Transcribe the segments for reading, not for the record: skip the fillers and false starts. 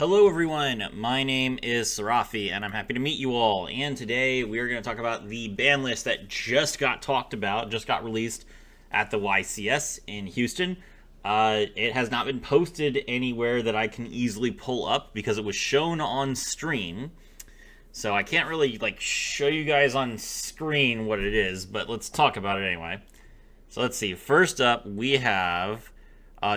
Hello everyone, my name is Sarafi and I'm happy to meet you all. And today we are going to talk about the ban list that just got talked about, just got released at the YCS in Houston. It has not been posted anywhere that I can easily pull up because it was shown on stream. So I can't really show you guys on screen what it is, but let's talk about it anyway. So let's see. First up, we have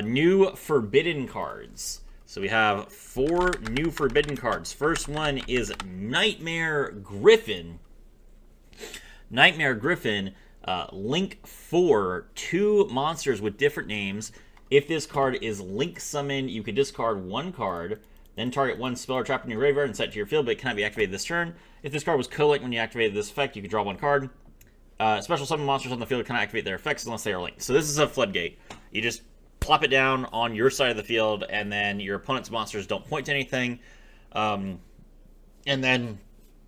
new forbidden cards. So we have 4 new forbidden cards. First one is Nightmare Griffin. Nightmare Griffin, link 4, 2 monsters with different names. If this card is link summoned, you can discard 1 card, then target 1 spell or trap in your graveyard and set it to your field, but it cannot be activated this turn. If this card was co-linked when you activated this effect, you could draw 1 card. Special summon monsters on the field cannot activate their effects unless they are linked. So this is a floodgate. You just plop it down on your side of the field, and then your opponent's monsters don't point to anything. And then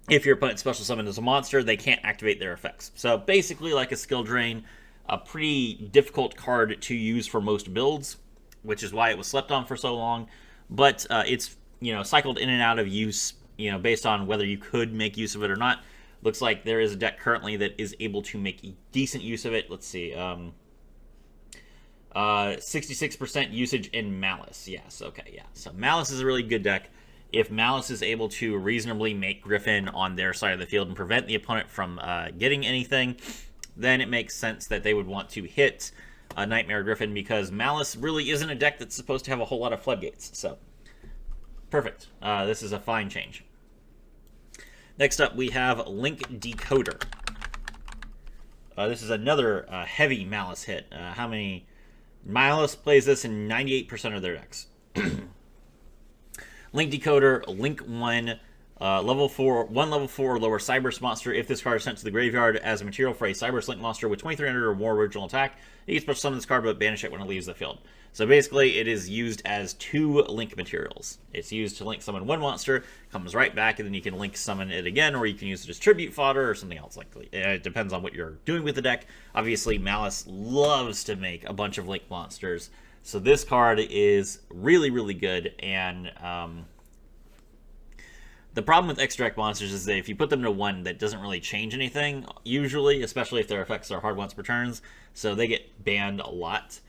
if your opponent special summoned as a monster, they can't activate their effects. So basically like a skill drain, a pretty difficult card to use for most builds, which is why it was slept on for so long. But it's cycled in and out of use, based on whether you could make use of it or not. Looks like there is a deck currently that is able to make decent use of it. Let's see. 66% usage in Maliss. Yes, okay, yeah. So Maliss is a really good deck. If Maliss is able to reasonably make Griffin on their side of the field and prevent the opponent from getting anything, then it makes sense that they would want to hit Nightmare Griffin, because Maliss really isn't a deck that's supposed to have a whole lot of floodgates. So, perfect. This is a fine change. Next up, we have Link Decoder. This is another heavy Maliss hit. How many? Maliss plays this in 98% of their decks. Link Decoder, Link 1, level 4, 1 level 4 or lower Cyberse monster. If this card is sent to the graveyard as a material for a Cyberse Link monster with 2300 or more original attack, you can special summon this card but banish it when it leaves the field. So basically, it is used as 2 link materials. It's used to link summon 1 monster, comes right back, and then you can link summon it again, or you can use it as tribute fodder or something else. It depends on what you're doing with the deck. Obviously, Maliss loves to make a bunch of link monsters, so this card is really, really good. And the problem with extra deck monsters is that if you put them to 1, that doesn't really change anything, usually, especially if their effects are hard once per turns, so they get banned a lot.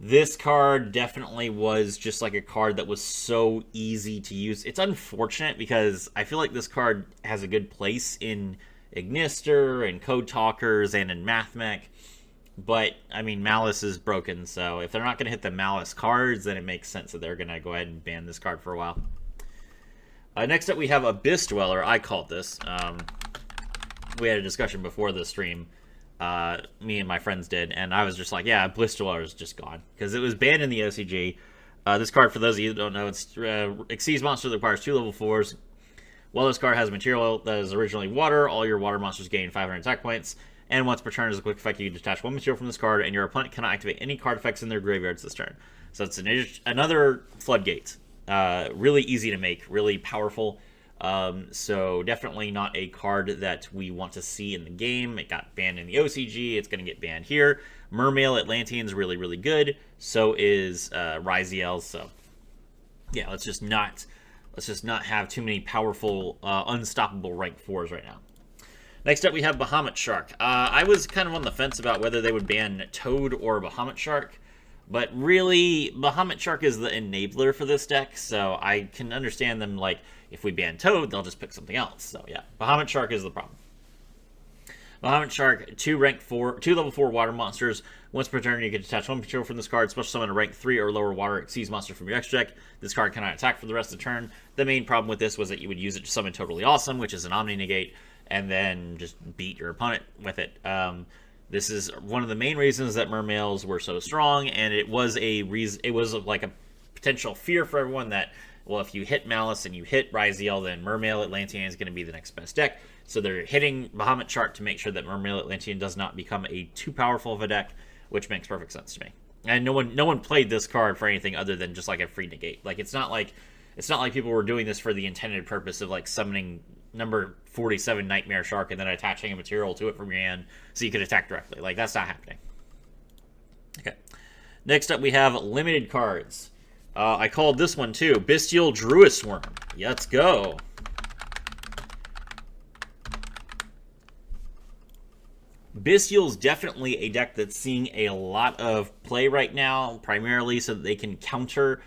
This card definitely was just like a card that was so easy to use. It's unfortunate because I feel like this card has a good place in Ignister and Code Talkers and in Mathmech. But, I mean, Maliss is broken, so if they're not going to hit the Maliss cards, then it makes sense that they're going to go ahead and ban this card for a while. Next up, we have Abyss Dweller. I called this. We had a discussion before the stream. Me and my friends did, and I was just like, yeah, Abyss Dweller is just gone, because it was banned in the OCG. This card, for those of you that don't know, it's Exceeds monster that requires 2 level 4s. While this card has a material that is originally water, all your water monsters gain 500 attack points, and once per turn as a quick effect, you can detach 1 material from this card, and your opponent cannot activate any card effects in their graveyards this turn. So it's another floodgate. Really easy to make, really powerful. So definitely not a card that we want to see in the game. It got banned in the OCG. It's going to get banned here. Mermail Atlantean's really, really good. So is Ryzeal. So yeah, let's just not have too many powerful, unstoppable rank 4s right now. Next up, we have Bahamut Shark. I was kind of on the fence about whether they would ban Toad or Bahamut Shark. But really, Bahamut Shark is the enabler for this deck, so I can understand them, if we ban Toad, they'll just pick something else. So yeah, Bahamut Shark is the problem. Bahamut Shark, 2 level 4 water monsters. Once per turn, you can detach 1 material from this card, special summon a rank 3 or lower water Exceeds monster from your extra deck. This card cannot attack for the rest of the turn. The main problem with this was that you would use it to summon Totally Awesome, which is an Omni Negate, and then just beat your opponent with it. This is one of the main reasons that Mermails were so strong, and it was like a potential fear for everyone that, well, if you hit Maliss and you hit Ryzeal, then Mermail Atlantean is going to be the next best deck. So they're hitting Bahamut Shark to make sure that Mermail Atlantean does not become too powerful of a deck, which makes perfect sense to me. And no one played this card for anything other than just like a free negate. It's not like people were doing this for the intended purpose of summoning number 47 Nightmare Shark and then attaching a material to it from your hand so you could attack directly. That's not happening. Okay. Next up, we have limited cards. I called this one too. Bestial Druid Worm. Let's go. Bestial's definitely a deck that's seeing a lot of play right now, primarily so that they can counter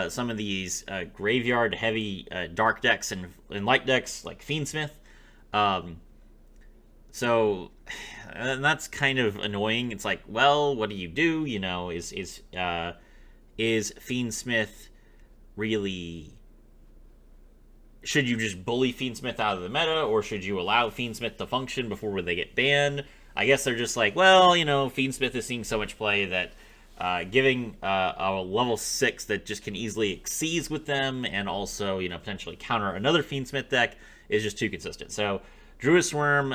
some of these graveyard-heavy dark decks and light decks like Fiendsmith. So and that's kind of annoying. It's like, well, what do? You know, is Fiendsmith really... Should you just bully Fiendsmith out of the meta, or should you allow Fiendsmith to function before they get banned? I guess they're just like, well, you know, Fiendsmith is seeing so much play that giving a level 6 that just can easily Xyz with them and also, you know, potentially counter another Fiendsmith deck is just too consistent. So Druid Worm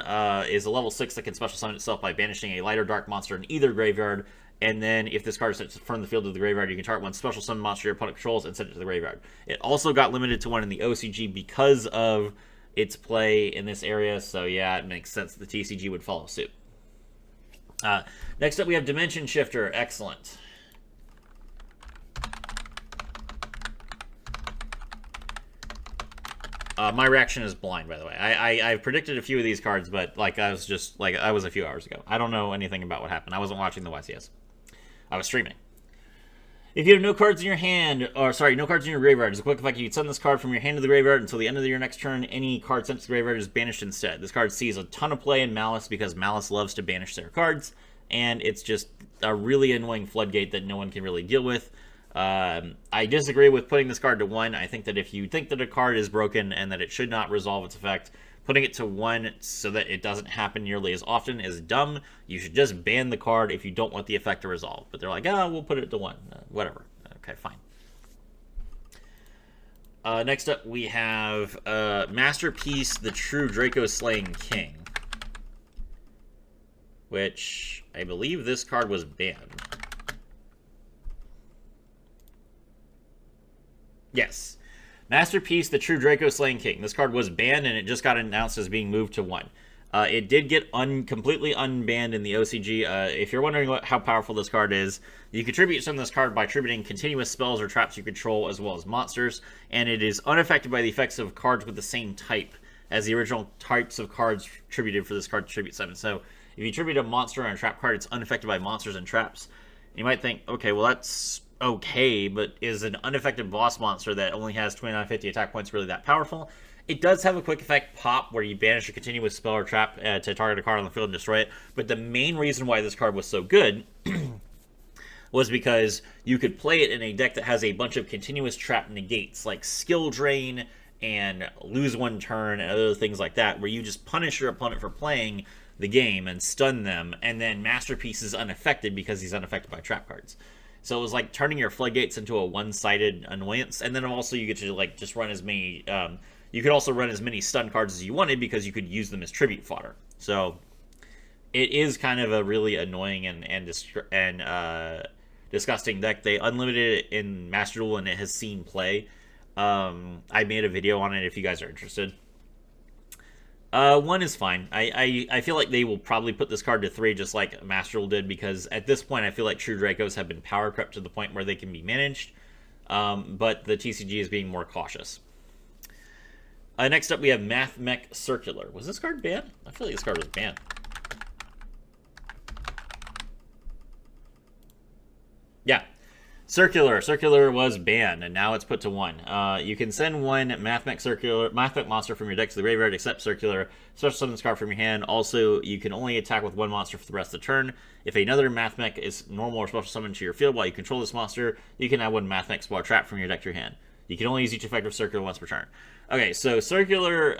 is a level 6 that can special summon itself by banishing a light or dark monster in either graveyard. And then if this card is sent from the field to the graveyard, you can target one special summon monster your opponent controls and send it to the graveyard. It also got limited to 1 in the OCG because of its play in this area. So yeah, it makes sense the TCG would follow suit. Next up, we have Dimension Shifter. Excellent. My reaction is blind, by the way. I've predicted a few of these cards, but like I was a few hours ago. I don't know anything about what happened. I wasn't watching the YCS. I was streaming. If you have no cards in your hand, or sorry, no cards in your graveyard, as a quick effect, you can send this card from your hand to the graveyard until the end of your next turn. Any card sent to the graveyard is banished instead. This card sees a ton of play in Maliss because Maliss loves to banish their cards, and it's just a really annoying floodgate that no one can really deal with. I disagree with putting this card to 1. I think that if you think that a card is broken and that it should not resolve its effect, putting it to 1 so that it doesn't happen nearly as often is dumb. You should just ban the card if you don't want the effect to resolve. But they're like, oh, we'll put it to 1. Whatever. Okay, fine. Next up, we have Masterpiece, the True Dracos Slaying King, which I believe this card was banned. Yes. Masterpiece, the True Dracos Slaying King. This card was banned, and it just got announced as being moved to 1. It did get completely unbanned in the OCG. If you're wondering how powerful this card is, you can tribute some of this card by tributing continuous spells or traps you control, as well as monsters, and it is unaffected by the effects of cards with the same type as the original types of cards tributed for this card to tribute summon. So if you tribute a monster and a trap card, it's unaffected by monsters and traps. You might think, okay, well, that's okay, but is an unaffected boss monster that only has 2950 attack points really that powerful? It does have a quick effect pop where you banish a continuous spell or trap to target a card on the field and destroy it, but the main reason why this card was so good was because you could play it in a deck that has a bunch of continuous trap negates, like Skill Drain and Lose One Turn and other things like that, where you just punish your opponent for playing the game and stun them, and then Masterpiece is unaffected because he's unaffected by trap cards. So it was like turning your floodgates into a one-sided annoyance, and then also you get to like just run as many. You could also run as many stun cards as you wanted because you could use them as tribute fodder. So it is kind of a really annoying and disgusting deck. They unlimited it in Master Duel, and it has seen play. I made a video on it if you guys are interested. 1 is fine. I feel like they will probably put this card to 3 just like Master Duel did, because at this point I feel like True Dracos have been power crept to the point where they can be managed, but the TCG is being more cautious. Next up, we have Mathmech Circular. Was this card banned? I feel like this card was banned. Yeah. Circular was banned, and now it's put to 1. You can send 1 Mathmech monster from your deck to the graveyard, except Circular. Special summon this card from your hand. Also, you can only attack with 1 monster for the rest of the turn. If another Mathmech is normal or special summoned to your field while you control this monster, you can add 1 Mathmech spell trap from your deck to your hand. You can only use each effect of Circular once per turn. Okay, so Circular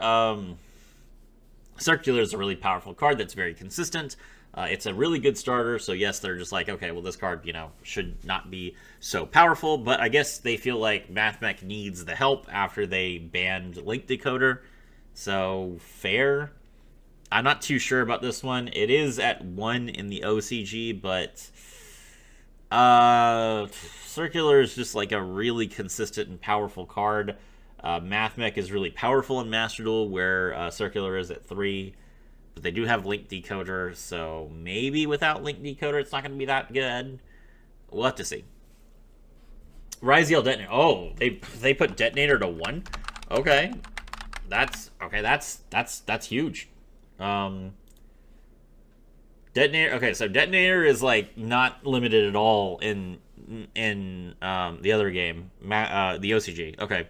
is a really powerful card that's very consistent. It's a really good starter, so yes, they're just like, okay, well, this card, you know, should not be so powerful, but I guess they feel like Mathmech needs the help after they banned Link Decoder, so fair. I'm not too sure about this one. It is at 1 in the OCG, but Circular is just like a really consistent and powerful card. Mathmech is really powerful in Master Duel, where Circular is at 3. But they do have Link Decoder, so maybe without Link Decoder it's not going to be that good. We'll have to see. Ryzeal Detonator. Oh, they put Detonator to 1? Okay. That's huge. Detonator. Okay, so Detonator is like not limited at all in the other game, the OCG. Okay.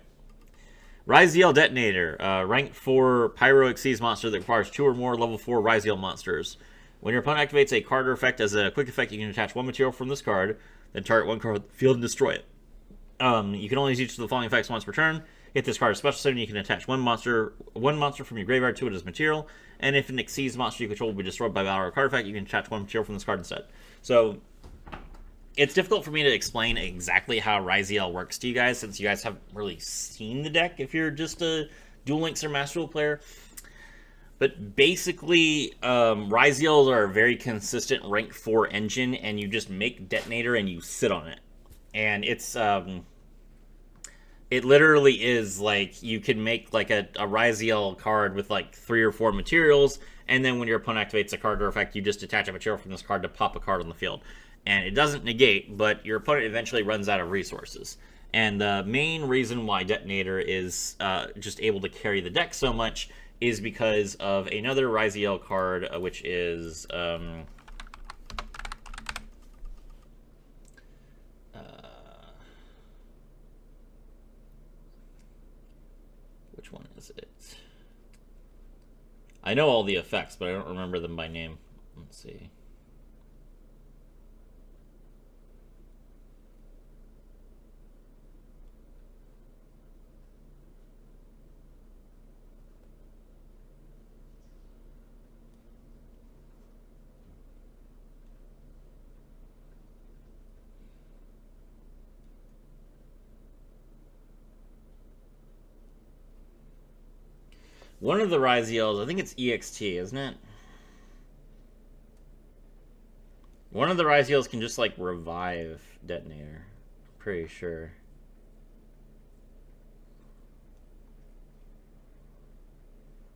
Ryzeal Detonator, rank 4 Pyro Exceeds monster that requires 2 or more level 4 Ryzeal monsters. When your opponent activates a card or effect as a quick effect, you can attach 1 material from this card, then target 1 card with the field and destroy it. You can only use each of the following effects once per turn. If this card is special summon, you can attach one monster from your graveyard to it as material, and if an Exceeds monster you control will be destroyed by battle or card effect, you can attach 1 material from this card instead. So it's difficult for me to explain exactly how Ryzeal works to you guys, since you guys haven't really seen the deck if you're just a Duel Links or Master Duel player. But basically, Ryzeals are a very consistent rank 4 engine, and you just make Detonator and you sit on it. And it's it literally is like you can make like a Ryzeal card with like 3 or 4 materials, and then when your opponent activates a card or effect, you just attach a material from this card to pop a card on the field. And it doesn't negate, but your opponent eventually runs out of resources. And the main reason why Detonator is just able to carry the deck so much is because of another Ryzeal card, which is which one is it? I know all the effects, but I don't remember them by name. Let's see. One of the Ryzeals, I think it's EXT, isn't it? One of the Ryzeals can just, like, revive Detonator. I'm pretty sure.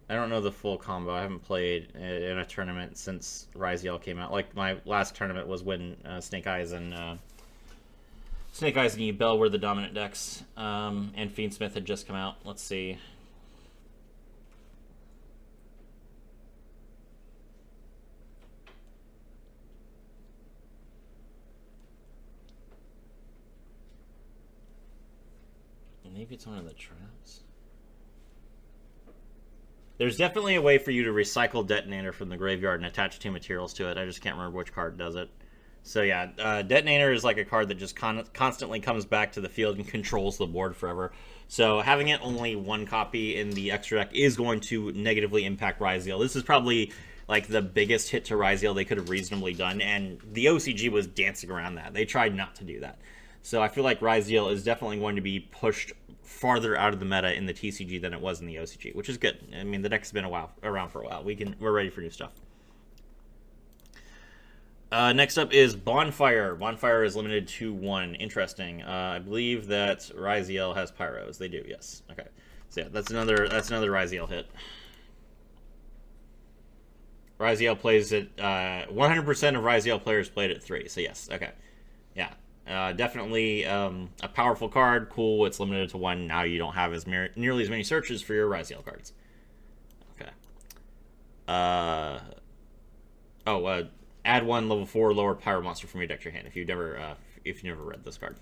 I don't know the full combo. I haven't played in a tournament since Ryzeal came out. Like, my last tournament was when Snake Eyes and Bell were the dominant decks. And Fiendsmith had just come out. Let's see. Maybe it's one of the traps. There's definitely a way for you to recycle Detonator from the graveyard and attach 2 materials to it. I just can't remember which card does it. So yeah, Detonator is like a card that just constantly comes back to the field and controls the board forever. So having it only 1 copy in the extra deck is going to negatively impact Ryzeal. This is probably like the biggest hit to Ryzeal they could have reasonably done, and the OCG was dancing around that. They tried not to do that. So I feel like Ryzeal is definitely going to be pushed farther out of the meta in the TCG than it was in the OCG, which is good. I mean, the deck's been around for a while. We're ready for new stuff. Next up is Bonfire. Bonfire is limited to 1. Interesting. I believe that Ryzeal has Pyros. They do, yes. Okay. So yeah, that's another Ryzeal hit. Ryzeal plays it. 100% of Ryzeal players played it 3. So yes. Okay. Yeah. Definitely a powerful card. Cool, it's limited to 1. Now you don't have nearly as many searches for your Ryzeal cards. Okay. Add 1 level 4 lower Pyro monster from your deck to your hand if you never read this card.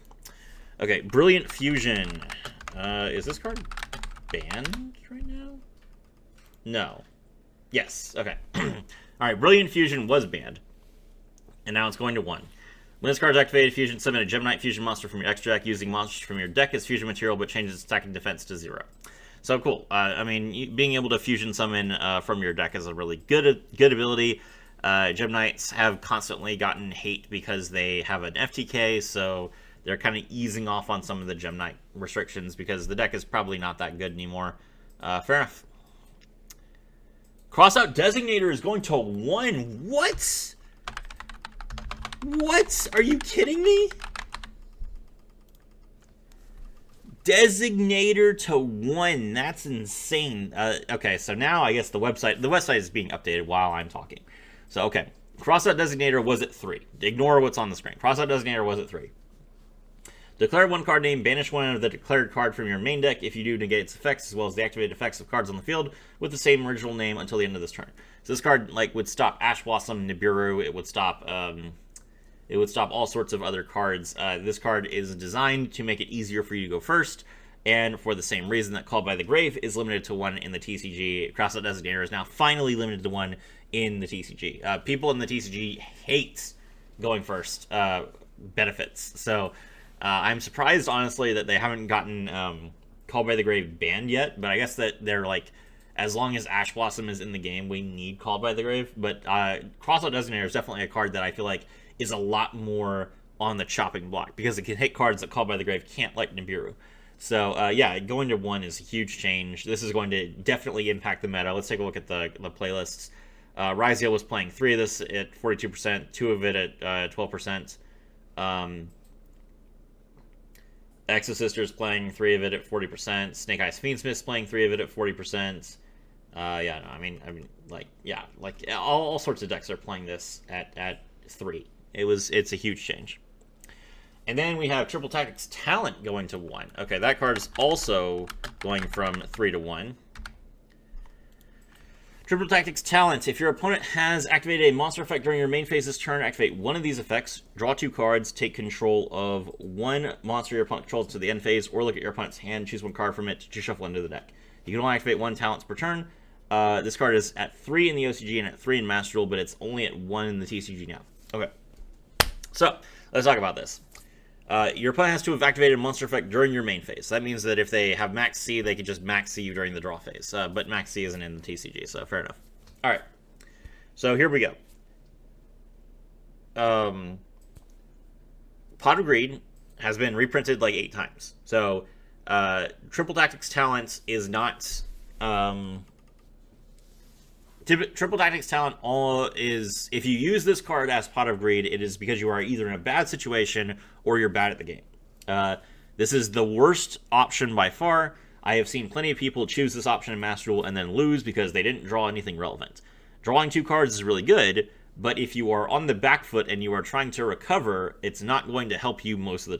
Okay, Brilliant Fusion. Is this card banned right now? No. Yes, okay. Alright, Brilliant Fusion was banned. And now it's going to 1. When this card is activated, Fusion, summon a Gemini Fusion monster from your extra deck using monsters from your deck as fusion material, but changes its attack and defense to 0. So cool. I mean, being able to fusion summon from your deck is a really good ability. Geminites have constantly gotten hate because they have an FTK, so they're kind of easing off on some of the Gemnite restrictions because the deck is probably not that good anymore. Fair enough. Crossout Designator is going to 1. What? What? Are you kidding me? Designator to 1. That's insane. Okay, so now I guess the website is being updated while I'm talking. So, okay. Crossout Designator was at 3. Ignore what's on the screen. Crossout Designator was at 3. Declare one card name, banish one of the declared card from your main deck. If you do, negate its effects as well as the activated effects of cards on the field with the same original name until the end of this turn. So this card would stop Ash Blossom, Nibiru. It would stop all sorts of other cards. This card is designed to make it easier for you to go first, and for the same reason that Called by the Grave is limited to 1 in the TCG. Crossout Designator is now finally limited to 1 in the TCG. People in the TCG hate going first benefits. So I'm surprised, honestly, that they haven't gotten Called by the Grave banned yet, but I guess that they're like, as long as Ash Blossom is in the game, we need Called by the Grave. But Crossout Designator is definitely a card that I feel like is a lot more on the chopping block, because it can hit cards that Called by the Grave can't, like Nibiru. So, yeah, going to 1 is a huge change. This is going to definitely impact the meta. Let's take a look at the playlists. Ryzeal was playing 3 of this at 42%, 2 of it at 12%. Exosisters playing 3 of it at 40%. Snake Eyes Fiendsmith's playing 3 of it at 40%. Yeah, no, I mean, all sorts of decks are playing this at 3. It's a huge change. And then we have Triple Tactics Talent going to 1. Okay, that card is also going from 3 to 1. Triple Tactics Talent. If your opponent has activated a monster effect during your main phase this turn, activate one of these effects, draw 2 cards, take control of 1 monster your opponent controls to the end phase, or look at your opponent's hand, choose 1 card from it to shuffle into the deck. You can only activate 1 talents per turn. This card is at 3 in the OCG and at 3 in Master Duel, but it's only at 1 in the TCG now. Okay, so let's talk about this. Your opponent has to have activated a monster effect during your main phase. So that means that if they have Max C, they can just Max C you during the draw phase. But Max C isn't in the TCG, so fair enough. All right, so here we go. Pot of Greed has been reprinted like 8 times. So Triple Tactics Talent is not... Triple Tactics Talent is, if you use this card as Pot of Greed, it is because you are either in a bad situation or you're bad at the game. This is the worst option by far. I have seen plenty of people choose this option in Master Duel and then lose because they didn't draw anything relevant. Drawing 2 cards is really good, but if you are on the back foot and you are trying to recover, it's not going to help you most of the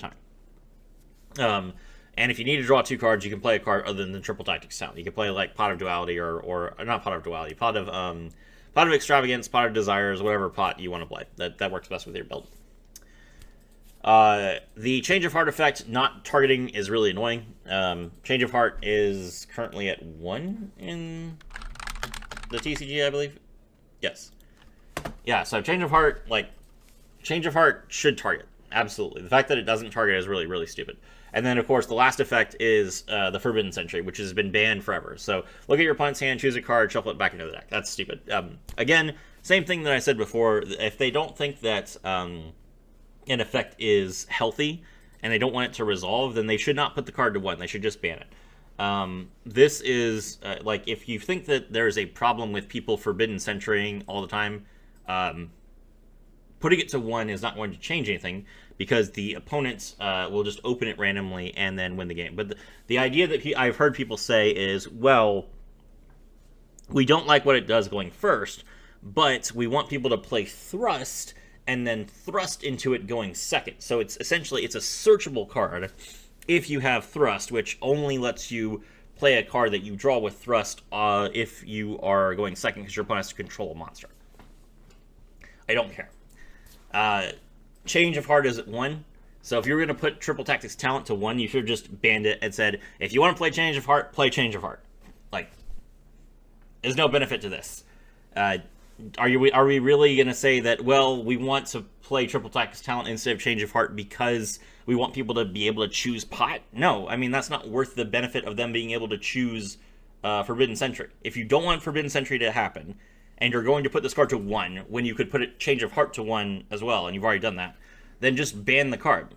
time. And if you need to draw 2 cards, you can play a card other than the Triple Tactics Talent. You can play like Pot of Duality or not Pot of Duality, Pot of Extravagance, Pot of Desires, whatever pot you want to play. That works best with your build. The Change of Heart effect not targeting is really annoying. Change of Heart is currently at 1 in the TCG, I believe. Yes. Yeah, so Change of Heart should target. Absolutely. The fact that it doesn't target is really, really stupid. And then, of course, the last effect is the Forbidden Sentry, which has been banned forever. So look at your opponent's hand, choose a card, shuffle it back into the deck. That's stupid. Again, same thing that I said before. If they don't think that an effect is healthy and they don't want it to resolve, then they should not put the card to 1. They should just ban it. This is, like, if you think that there's a problem with people Forbidden Sentrying all the time, putting it to 1 is not going to change anything, because the opponents will just open it randomly and then win the game. But the idea that I've heard people say is, well, we don't like what it does going first, but we want people to play Thrust and then Thrust into it going second. So it's essentially, it's a searchable card if you have Thrust, which only lets you play a card that you draw with Thrust if you are going second, because your opponent has to control a monster. I don't care. Change of Heart is at 1. So if you were going to put Triple Tactics Talent to 1, you should have just banned it and said, if you want to play Change of Heart, play Change of Heart. Like, there's no benefit to this. Are we really going to say that, well, we want to play Triple Tactics Talent instead of Change of Heart because we want people to be able to choose pot? No, I mean, that's not worth the benefit of them being able to choose Forbidden Sentry. If you don't want Forbidden Sentry to happen, and you're going to put this card to 1, when you could put it Change of Heart to 1 as well, and you've already done that, then just ban the card.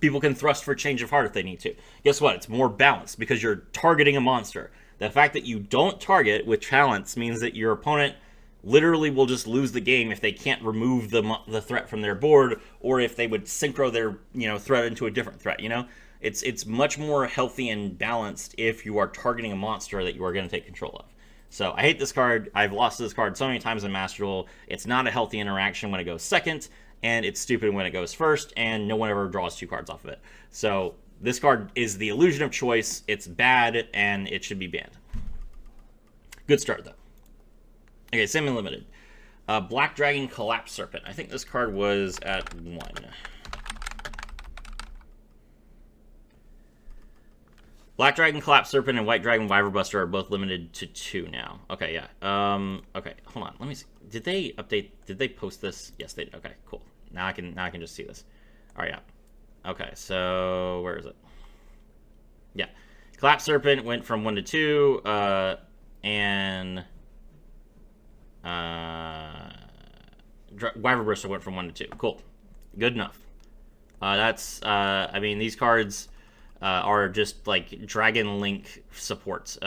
People can Thrust for Change of Heart if they need to. Guess what? It's more balanced, because you're targeting a monster. The fact that you don't target with talents means that your opponent literally will just lose the game if they can't remove the threat from their board, or if they would synchro their threat into a different threat. It's much more healthy and balanced if you are targeting a monster that you are going to take control of. So I hate this card. I've lost this card so many times in Master Duel. It's not a healthy interaction when it goes second, and it's stupid when it goes first, and no one ever draws 2 cards off of it. So this card is the illusion of choice. It's bad, and it should be banned. Good start, though. Okay, semi-limited. Black Dragon Collapse Serpent. I think this card was at 1. Black Dragon Collapse Serpent and White Dragon Wyver Buster are both limited to 2 now. Okay, yeah. Okay, hold on. Let me see. Did they update? Did they post this? Yes, they did. Okay, cool. Now I can just see this. All right, yeah. Okay, so where is it? Yeah, Collapse Serpent went from 1 to 2, and Wyver Buster went from 1 to 2. Cool, good enough. That's I mean, these cards are just like Dragon Link supports.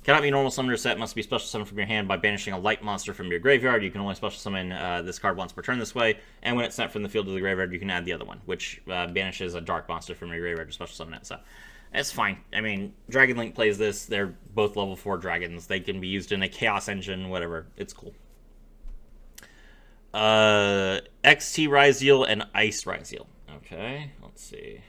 Cannot be normal summoner set, must be special summoned from your hand by banishing a light monster from your graveyard. You can only special summon this card once per turn this way, and when it's sent from the field to the graveyard, you can add the other one, which banishes a dark monster from your graveyard to special summon it. So it's fine. I mean, Dragon Link plays this. They're both level 4 dragons. They can be used in a Chaos Engine, whatever. It's cool. XT Ryzeal and Ice Ryzeal. Okay, let's see.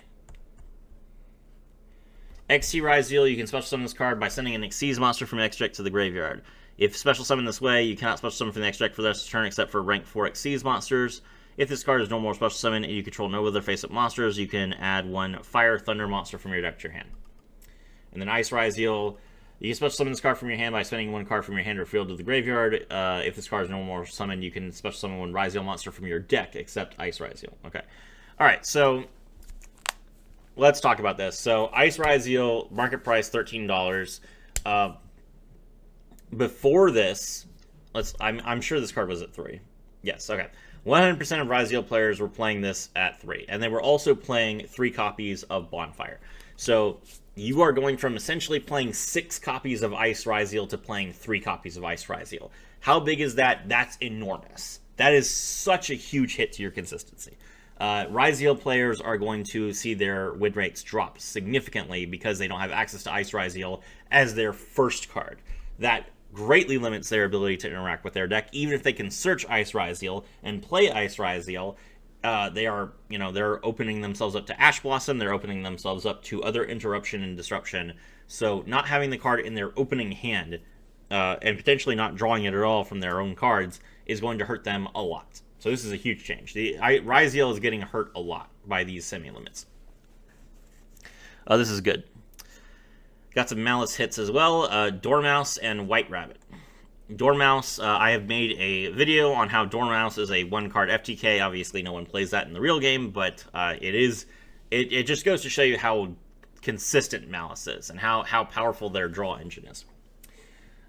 XT Ryzeal, you can special summon this card by sending an Xyz monster from your X deck to the graveyard. If special summoned this way, you cannot special summon from the X deck for the rest of the turn except for rank 4 Xyz monsters. If this card is no more special summon and you control no other face-up monsters, you can add 1 Fire Thunder monster from your deck to your hand. And then Ice Ryzeal, you can special summon this card from your hand by sending 1 card from your hand or field to the graveyard. If this card is no more summoned, you can special summon 1 Ryzeal monster from your deck except Ice Ryzeal. Okay. Alright, so let's talk about this. So, Ice Ryzeal, market price $13. Before this, I'm sure this card was at 3. Yes, okay. 100% of Ryzeal players were playing this at 3, and they were also playing 3 copies of Bonfire. So, you are going from essentially playing 6 copies of Ice Ryzeal to playing 3 copies of Ice Ryzeal. How big is that? That's enormous. That is such a huge hit to your consistency. Ryzeal players are going to see their win rates drop significantly because they don't have access to Ice Ryzeal as their first card. That greatly limits their ability to interact with their deck. Even if they can search Ice Ryzeal and play Ice Ryzeal, they're opening themselves up to Ash Blossom, they're opening themselves up to other interruption and disruption. So not having the card in their opening hand, and potentially not drawing it at all from their own cards, is going to hurt them a lot. So this is a huge change. Ryzeal is getting hurt a lot by these semi-limits. This is good. Got some Maliss hits as well. Dormouse and White Rabbit. Dormouse, I have made a video on how Dormouse is a 1-card FTK. Obviously, no one plays that in the real game, but it just goes to show you how consistent Maliss is and how powerful their draw engine is.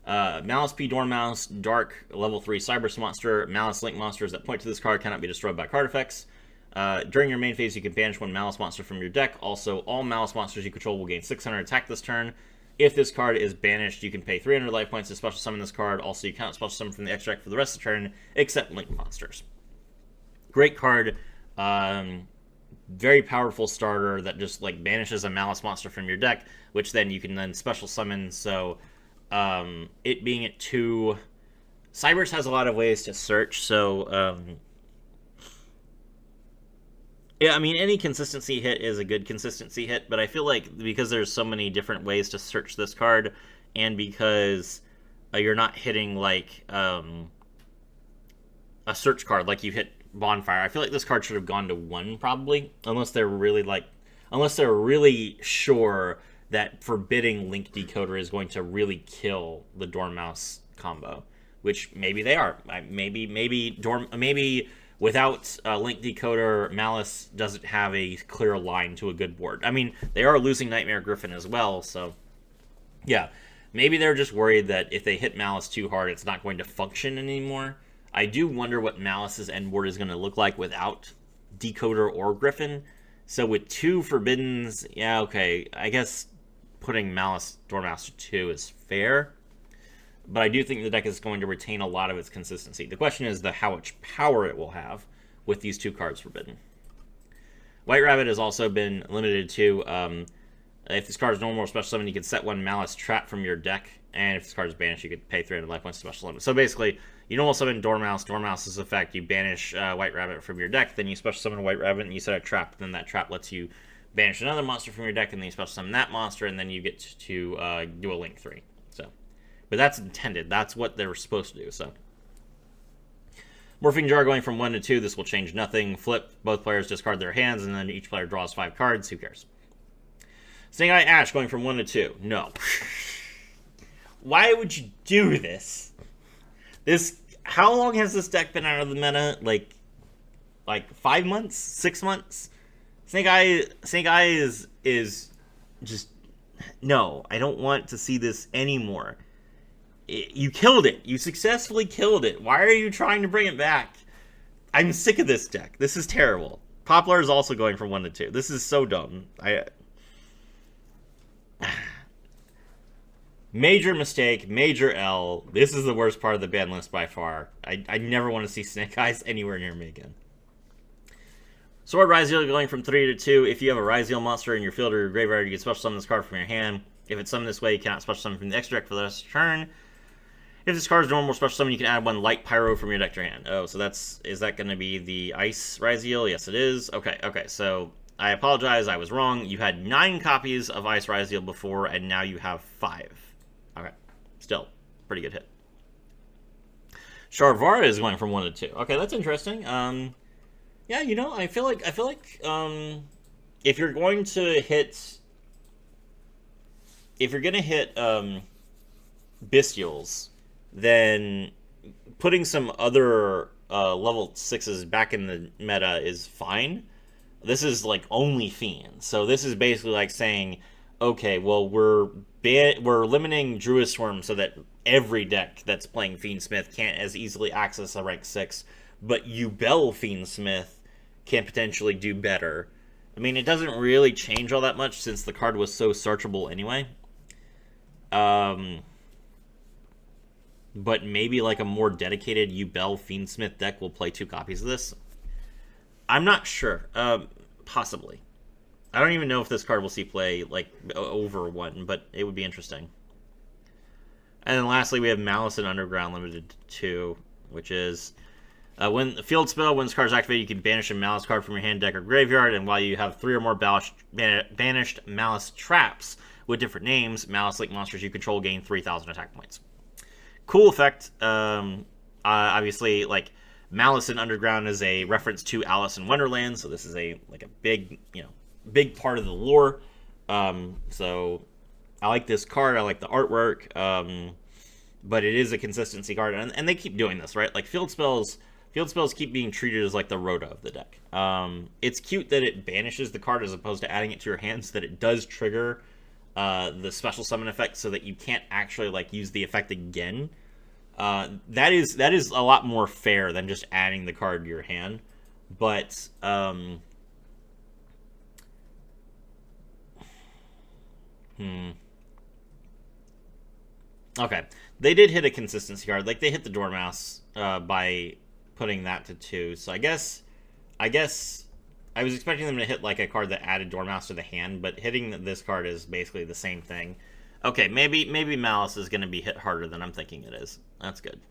Maliss P. Dormouse, Dark, level 3 Cyberse monster. Maliss Link monsters that point to this card cannot be destroyed by card effects. During your main phase, you can banish 1 Maliss monster from your deck. Also, all Maliss monsters you control will gain 600 attack this turn. If this card is banished, you can pay 300 life points to special summon this card. Also, you cannot special summon from the extract for the rest of the turn, except Link monsters. Great card. Very powerful starter that just like banishes a Maliss monster from your deck, which then you can then special summon. So, it being at 2, Cyberse has a lot of ways to search. So, yeah, I mean, any consistency hit is a good consistency hit, but I feel like because there's so many different ways to search this card, and because you're not hitting, like, a search card like you hit Bonfire, I feel like this card should have gone to 1, probably, unless they're really sure that forbidding Link Decoder is going to really kill the Dormouse combo, which maybe they are. Maybe without Link Decoder, Maliss doesn't have a clear line to a good board. I mean, they are losing Nightmare Griffin as well, so yeah. Maybe they're just worried that if they hit Maliss too hard, it's not going to function anymore. I do wonder what Maliss's end board is going to look like without Decoder or Griffin. So with 2 Forbiddens, yeah, okay, I guess putting Maliss Dormouse to 2 is fair. But I do think the deck is going to retain a lot of its consistency. The question is how much power it will have with these 2 cards forbidden. White Rabbit has also been limited to If this card is normal or special summon, you can set one Maliss trap from your deck, and if this card is banished, you could pay 300 life points to special summon. So basically, you normal summon Dormouse. Dormouse's effect, you banish White Rabbit from your deck, then you special summon White Rabbit, and you set a trap. Then that trap lets you banish another monster from your deck, and then you special summon that monster, and then you get to do a Link 3. So, but that's intended. That's what they were supposed to do. So. Morphing Jar going from 1 to 2, this will change nothing. Flip, both players discard their hands, and then each player draws 5 cards. Who cares? Snake Eye Ash going from 1 to 2. No. Why would you do this? How long has this deck been out of the meta? Like 5 months? 6 months? Snake Eye is just... No, I don't want to see this anymore. You killed it. You successfully killed it. Why are you trying to bring it back? I'm sick of this deck. This is terrible. Poplar is also going from 1 to 2. This is so dumb. Major mistake. Major L. This is the worst part of the ban list by far. I never want to see Snake Eyes anywhere near me again. Sword Ryzeal going from 3 to 2. If you have a Ryzeal monster in your field or your graveyard, you can special summon this card from your hand. If it's summoned this way, you cannot special summon from the extra deck for the rest of the turn. If this card is normal special summon, you can add 1 Light Pyro from your deck to your hand. Oh, so is that going to be the Ice Ryzeal? Yes, it is. Okay, so I apologize, I was wrong. You had 9 copies of Ice Ryzeal before, and now you have 5. Okay, still, pretty good hit. Sharvara is going from 1 to 2. Okay, that's interesting. Yeah, you know, I feel like if you're going to hit Bestials, then putting some other level 6s back in the meta is fine. This is like only Fiend, so this is basically like saying, okay, well we're limiting Druid Swarm so that every deck that's playing Fiendsmith can't as easily access a rank 6, but Yubel Fiendsmith can potentially do better. I mean, it doesn't really change all that much since the card was so searchable anyway. But maybe like a more dedicated Yubel Fiendsmith deck will play 2 copies of this. I'm not sure. Possibly. I don't even know if this card will see play like over 1, but it would be interesting. And then lastly, we have Malice and Underground limited to 2, which is when the field spell, when this card is activated, you can banish a Malice card from your hand, deck, or graveyard, and while you have 3 or more banished Malice traps with different names, Malice-like monsters you control gain 3,000 attack points. Cool effect. Obviously, like Malice in Underground is a reference to Alice in Wonderland, so this is a big, big part of the lore. So I like this card. I like the artwork. But it is a consistency card, and they keep doing this, right? Like field spells keep being treated as like the Rhoda of the deck. It's cute that it banishes the card as opposed to adding it to your hand, so that it does trigger the special summon effect, so that you can't actually like use the effect again. That is a lot more fair than just adding the card to your hand. But okay, they did hit a consistency card. Like they hit the Dormouse by putting that to 2. So I guess I was expecting them to hit like a card that added Dormouse to the hand, but hitting this card is basically the same thing. Okay, maybe Malice is going to be hit harder than I'm thinking it is. That's good.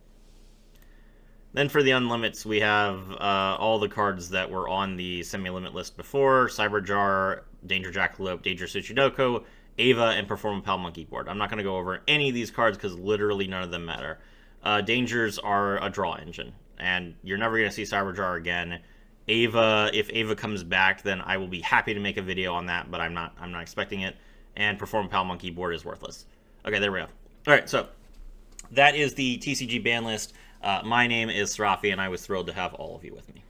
Then for the unlimits, we have all the cards that were on the semi-limit list before: Cyberjar, Danger Jackalope, Danger Tsuchinoko, Ava, and Perform Pal Monkey Board. I'm not going to go over any of these cards because literally none of them matter. Dangers are a draw engine, and you're never going to see Cyberjar again. Ava, if Ava comes back, then I will be happy to make a video on that, but I'm not expecting it. And Perform Pal Monkey Board is worthless. Okay, there we go. All right, so that is the TCG ban list. My name is Serafi, and I was thrilled to have all of you with me.